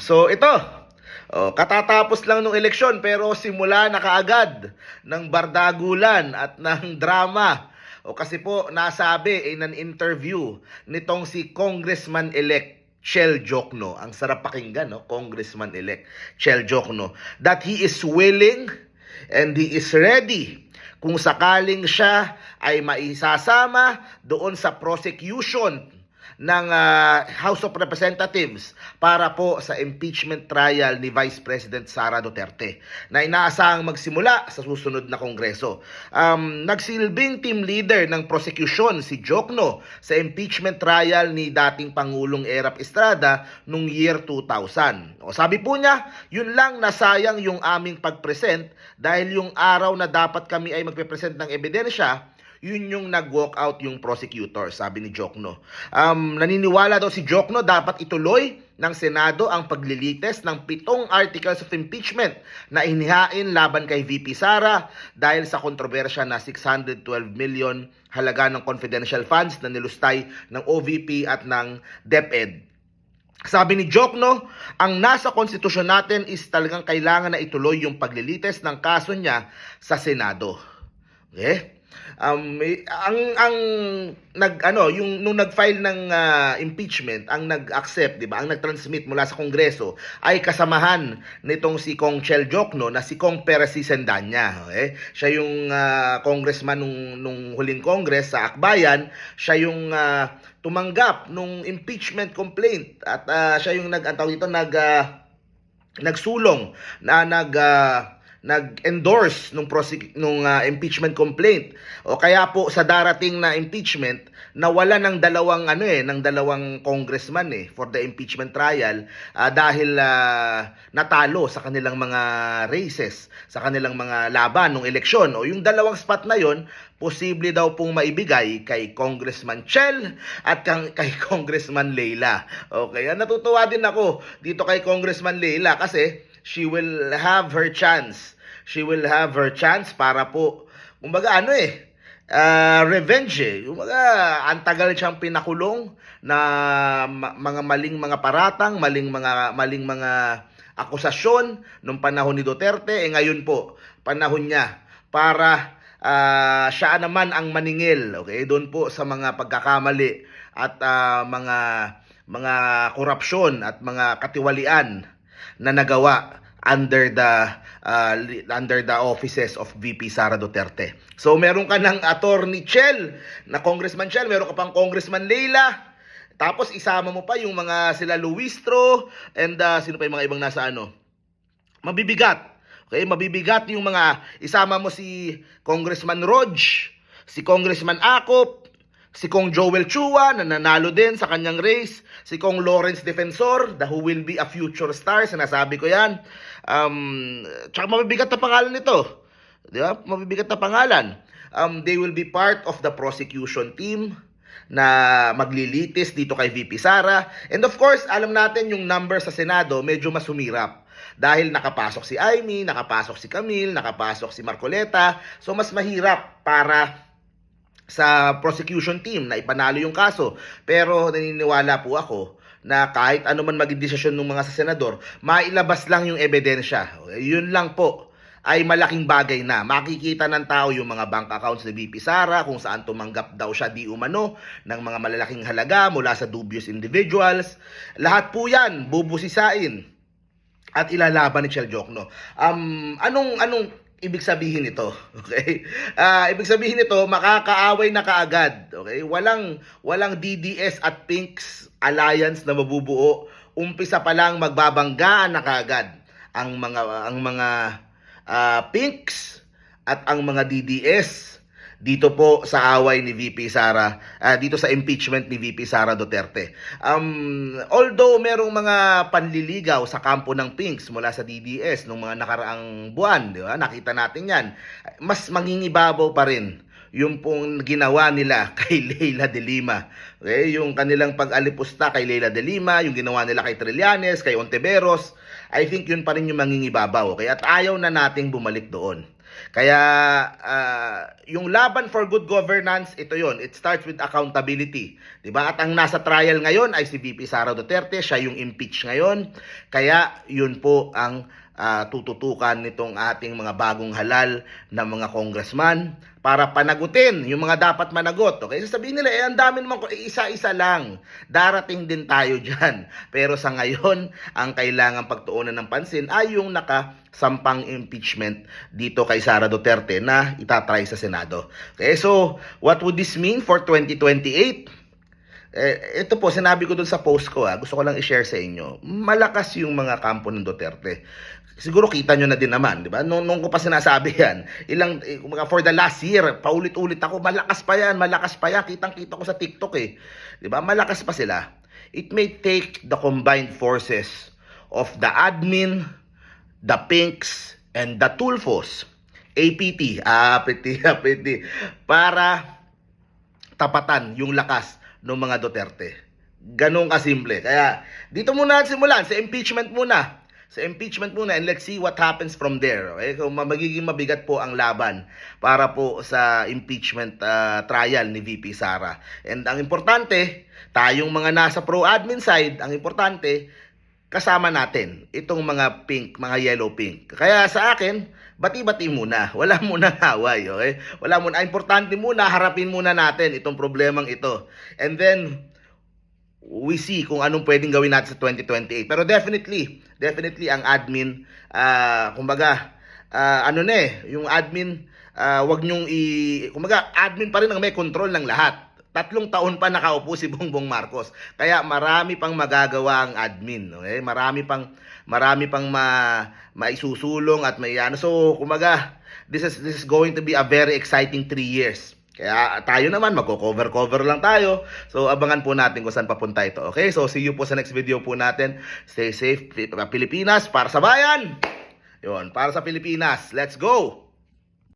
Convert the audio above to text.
So ito, katatapos lang ng eleksyon pero simula na kaagad ng bardagulan at ng drama. Kasi po nasabi in an interview nitong si Congressman-elect Chel Jokno, ang sarap pakinggan, no? Congressman-elect Chel Jokno, that he is willing and he is ready kung sakaling siya ay maisasama doon sa prosecution ng House of Representatives para po sa impeachment trial ni Vice President Sara Duterte na inaasahang magsimula sa susunod na Kongreso. Nagsilbing team leader ng prosecution si Jokno sa impeachment trial ni dating Pangulong Erap Estrada noong year 2000. Sabi po niya, yun lang nasayang yung aming pag-present dahil yung araw na dapat kami ay magpe-present ng ebidensya, yun yung nag-walk out yung prosecutor, sabi ni Jokno. Naniniwala daw si Jokno dapat ituloy ng Senado ang paglilites ng 7 articles of impeachment na inihain laban kay VP Sara dahil sa kontrobersya na 612 million halaga ng confidential funds na nilustay ng OVP at ng DepEd. Sabi ni Jokno, ang nasa konstitusyon natin is talagang kailangan na ituloy yung paglilites ng kaso niya sa Senado. Okay? Yung nung nag-file ng impeachment, ang nag-accept, 'di ba? Ang nag-transmit mula sa Kongreso ay kasamahan nitong si Kong Chel Jokno na si Kong Perez Sendanya, okay? Siya yung congressman nung huling Congress sa Akbayan, siya yung tumanggap nung impeachment complaint at siya yung nagsulong na nag-endorse nung impeachment complaint. O kaya po sa darating na impeachment, nawala ng dalawang congressman for the impeachment trial dahil natalo sa kanilang mga races, sa kanilang mga laban nung eleksyon. O yung dalawang spot na yon, posible daw pong maibigay kay Congressman Chel at kay Congressman Leila. Okay, natutuwa din ako dito kay Congressman Leila kasi she will have her chance. She will have her chance para po, kumbaga revenge. Kumbaga, ang tagal siyang pinakulong na mga maling mga paratang, maling mga akusasyon nung panahon ni Duterte. Ngayon po, panahon niya para siya naman ang maningil, okay? Doon po sa mga pagkakamali at mga korupsyon at mga katiwalian na nagawa under the offices of VP Sara Duterte. So meron ka ng Attorney Chel, na Congressman Chel, meron ka pang Congressman Leila, tapos isama mo pa yung mga sila Luistro and sino pa yung mga ibang nasa mabibigat. Okay, mabibigat yung mga isama mo si Congressman Rog, si Congressman Acop, si Kong Joel Chua na nanalo din sa kanyang race, si Kong Lawrence Defensor, who will be a future star, sinasabi ko yan. Tsaka mabibigat na pangalan nito. Di ba? Mabibigat na pangalan. They will be part of the prosecution team na maglilitis dito kay VP Sara. And of course, alam natin yung number sa Senado medyo mas humirap. Dahil nakapasok si Amy, nakapasok si Camille, nakapasok si Marcoleta. So mas mahirap para sa prosecution team na ipanalo yung kaso. Pero naniniwala po ako na kahit ano man maging desisyon ng mga senador, mailabas lang yung ebidensya. Yun lang po ay malaking bagay na. Makikita ng tao yung mga bank accounts ni VP Sara, kung saan tumanggap daw siya di umano ng mga malalaking halaga mula sa dubious individuals. Lahat po yan bubusisain at ilalaban ni Chel Jokno. Anong ibig sabihin nito? Okay? Ibig sabihin nito, makakaaway na kaagad. Okay? Walang DDS at Pinks alliance na mabubuo. Umpisa pa lang magbabanggaan na kaagad ang mga Pinks at ang mga DDS dito po sa away ni VP Sara, dito sa impeachment ni VP Sara Duterte. Although merong mga panliligaw sa kampo ng Pinks mula sa DDS nung mga nakaraang buwan, di ba? Nakita natin yan. Mas mangingibabaw pa rin yung pong ginawa nila kay Leila de Lima. Okay? Yung kanilang pag-alipusta kay Leila de Lima, yung ginawa nila kay Trillanes, kay Ontiveros, I think yun pa rin yung mangingibabaw. Okay? At ayaw na nating bumalik doon. Kaya yung laban for good governance, ito yon. It starts with accountability. 'Di ba? At ang nasa trial ngayon ay si VP Sara Duterte, siya yung impeach ngayon. Kaya yun po ang tututukan nitong ating mga bagong halal na mga congressman para panagutin yung mga dapat managot. Okay? Sasabihin nila, ang dami naman, isa-isa lang. Darating din tayo dyan. Pero sa ngayon, ang kailangan pagtuunan ng pansin ay yung nakasampang impeachment dito kay Sara Duterte na itatry sa Senado. Okay, so what would this mean for 2028? Ito po, sinabi ko dun sa post ko, gusto ko lang i-share sa inyo. Malakas yung mga kampo ng Duterte. Siguro kita nyo na din naman, di ba? Nung ko pa sinasabi yan, for the last year, paulit-ulit ako, malakas pa yan. Kitang-kita ko sa TikTok eh. Di ba? Malakas pa sila. It may take the combined forces of the admin, the pinks, and the tulfos, APT, para tapatan yung lakas ng mga Duterte. Ganun kasimple. Kaya dito muna simulan, sa impeachment muna. And let's see what happens from there. Okay? So, magiging mabigat po ang laban para po sa impeachment trial ni VP Sara. And ang importante, tayong mga nasa pro-admin side, ang importante, kasama natin itong mga pink, mga yellow pink. Kaya sa akin, bati-bati muna. Wala munang away, okay? Wala muna. Importante muna, harapin muna natin itong problemang ito. And then, we see kung anong pwedeng gawin natin sa 2028. Pero definitely ang admin, yung admin, wag nyong admin pa rin ang may control ng lahat. 3 taon pa nakaupo si Bongbong Marcos. Kaya marami pang magagawa ang admin, okay? Marami pang maisusulong at may ano. So, this is going to be a very exciting 3 years. Kaya tayo naman, magko-cover lang tayo. So, abangan po natin kung saan papunta ito. Okay? So, see you po sa next video po natin. Stay safe, Pilipinas, para sa bayan! Yun, para sa Pilipinas. Let's go!